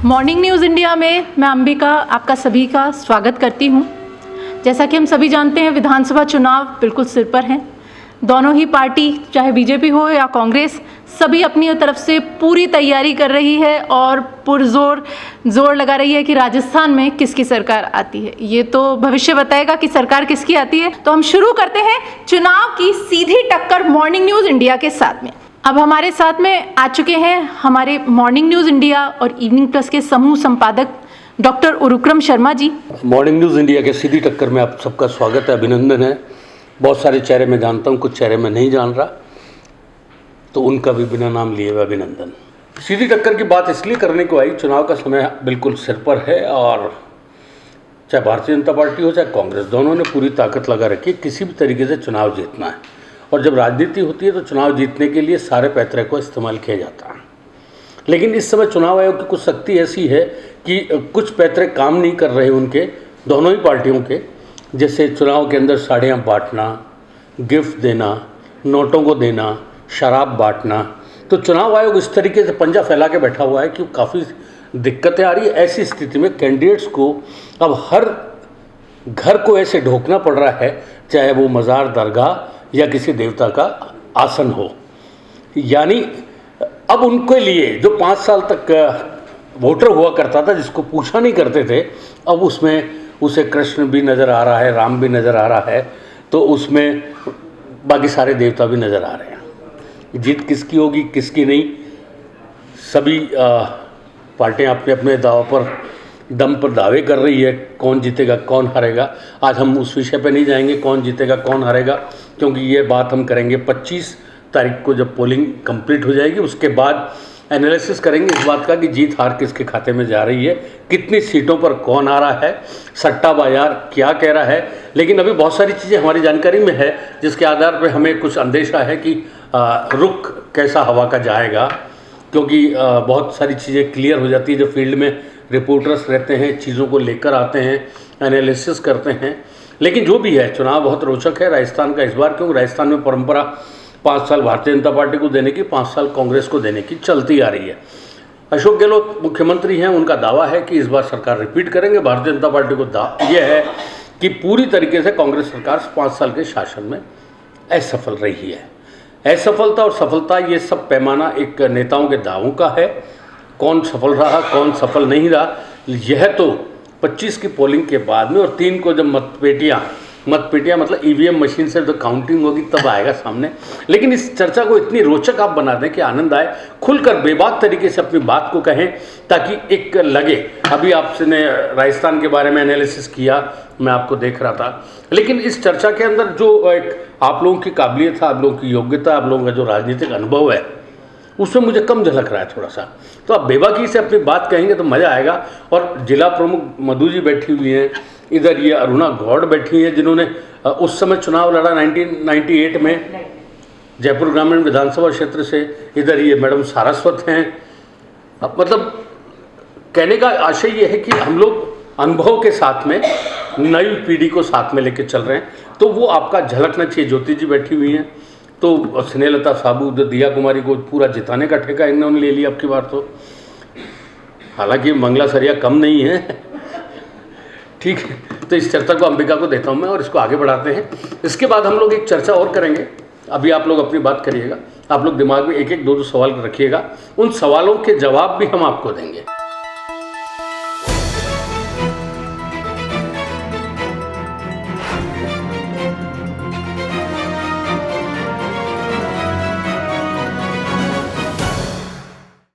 Morning news India में मैं अंबिका आपका सभी का स्वागत करती हूं। जैसा कि हम सभी जानते हैं, विधानसभा चुनाव बिल्कुल सिर पर हैं। दोनों ही पार्टी, चाहे बीजेपी हो या कांग्रेस, सभी अपनी तरफ से पूरी तैयारी कर रही है और जोर लगा रही है कि राजस्थान में किसकी सरकार आती है। ये तो भविष्य बताएगा कि सरकार किसकी आती है। तो हम शुरू करते हैं चुनाव की सीधी टक्कर मॉर्निंग न्यूज़ इंडिया के साथ में। अब हमारे साथ में आ चुके हैं हमारे मॉर्निंग न्यूज़ इंडिया और इवनिंग प्लस के समूह संपादक doctor Urukram Sharma ji. Morning news India के सीधी टक्कर में आप सबका स्वागत है, अभिनंदन है। बहुत सारे चेहरे मैं जानता हूँ, कुछ चेहरे मैं नहीं जान रहा, तो उनका भी बिना नाम लिए हुए अभिनंदन। सीधी टक्कर की बात इसलिए करने को आई, चुनाव का समय बिल्कुल सिर पर है और चाहे भारतीय जनता पार्टी हो चाहे कांग्रेस, दोनों ने पूरी ताकत लगा रखी है किसी भी तरीके से चुनाव जीतना है। और जब राजनीति होती है तो चुनाव जीतने के लिए सारे पैतरे को इस्तेमाल किया जाता है। लेकिन इस समय चुनाव आयोग की कुछ शक्ति ऐसी है कि कुछ पैतरे काम नहीं कर रहे उनके, दोनों ही पार्टियों के। जैसे चुनाव के अंदर साड़ियाँ बांटना, गिफ्ट देना, नोटों को देना, शराब बांटना। तो चुनाव आयोग इस तरीके से पंजा फैला के बैठा हुआ है कि काफ़ी दिक्कतें आ रही है। ऐसी स्थिति में कैंडिडेट्स को अब हर घर को ऐसे ढोकना पड़ रहा है, चाहे वो मज़ार, दरगाह या किसी देवता का आसन हो। यानी अब उनके लिए जो 5 साल तक वोटर हुआ करता था, जिसको पूछा नहीं करते थे, अब उसमें उसे कृष्ण भी नज़र आ रहा है, राम भी नज़र आ रहा है, तो उसमें बाकी सारे देवता भी नज़र आ रहे हैं। जीत किसकी होगी किसकी नहीं, सभी पार्टियां अपने अपने दाव पर दम पर दावे कर रही है कौन जीतेगा कौन हारेगा। आज हम उस विषय पे नहीं जाएंगे कौन जीतेगा कौन हारेगा, क्योंकि ये बात हम करेंगे 25 तारीख को, जब पोलिंग कंप्लीट हो जाएगी। उसके बाद एनालिसिस करेंगे इस बात का कि जीत हार किसके खाते में जा रही है, कितनी सीटों पर कौन आ रहा है, सट्टा बाजार क्या कह रहा है। लेकिन अभी बहुत सारी चीज़ें हमारी जानकारी में है जिसके आधार पर हमें कुछ अंदेशा है कि रुख कैसा हवा का जाएगा, क्योंकि बहुत सारी चीज़ें क्लियर हो जाती है जब फील्ड में रिपोर्टर्स रहते हैं, चीज़ों को लेकर आते हैं, एनालिसिस करते हैं। लेकिन जो भी है, चुनाव बहुत रोचक है राजस्थान का इस बार, क्योंकि राजस्थान में परंपरा 5 साल भारतीय जनता पार्टी को देने की, 5 साल कांग्रेस को देने की चलती आ रही है। अशोक गहलोत मुख्यमंत्री हैं, उनका दावा है कि इस बार सरकार रिपीट करेंगे। भारतीय जनता पार्टी को यह है कि पूरी तरीके से कांग्रेस सरकार 5 साल के शासन में असफल रही है। असफलता और सफलता, ये सब पैमाना एक नेताओं के दावों का है। कौन सफल रहा कौन सफल नहीं रहा, यह तो 25 की पोलिंग के बाद में और 3 को जब मतपेटियाँ मतलब ईवीएम मशीन से जब काउंटिंग होगी तब आएगा सामने। लेकिन इस चर्चा को इतनी रोचक आप बना दें कि आनंद आए, खुलकर बेबाक तरीके से अपनी बात को कहें, ताकि एक लगे। अभी आपने राजस्थान के बारे में एनालिसिस किया, मैं आपको देख रहा था, लेकिन इस चर्चा के अंदर जो एक आप लोगों की काबिलियत है, आप लोगों की योग्यता, आप लोगों का जो राजनीतिक अनुभव है, उसमें मुझे कम झलक रहा है थोड़ा सा। तो आप बेबाकी से अपनी बात कहेंगे तो मज़ा आएगा। और जिला प्रमुख मधु जी बैठी हुई हैं, इधर ये अरुणा गौड़ बैठी हैं, जिन्होंने उस समय चुनाव लड़ा 1998 में जयपुर ग्रामीण विधानसभा क्षेत्र से। इधर ये मैडम सारस्वत हैं। अब मतलब कहने का आशय ये है कि हम लोग अनुभव के साथ में नई पीढ़ी को साथ में लेके चल रहे हैं, तो वो आपका झलकना चाहिए। ज्योति जी बैठी हुई हैं, तो स्नेहलता साबू, दिया कुमारी को पूरा जिताने का ठेका इन्होंने ले लिया अब की बार तो। हालांकि मंगला सरिया कम नहीं है, ठीक है। तो इस चर्चा को अंबिका को देता हूं मैं और इसको आगे बढ़ाते हैं। इसके बाद हम लोग एक चर्चा और करेंगे। अभी आप लोग अपनी बात करिएगा, आप लोग दिमाग में एक एक दो सवाल रखिएगा, उन सवालों के जवाब भी हम आपको देंगे।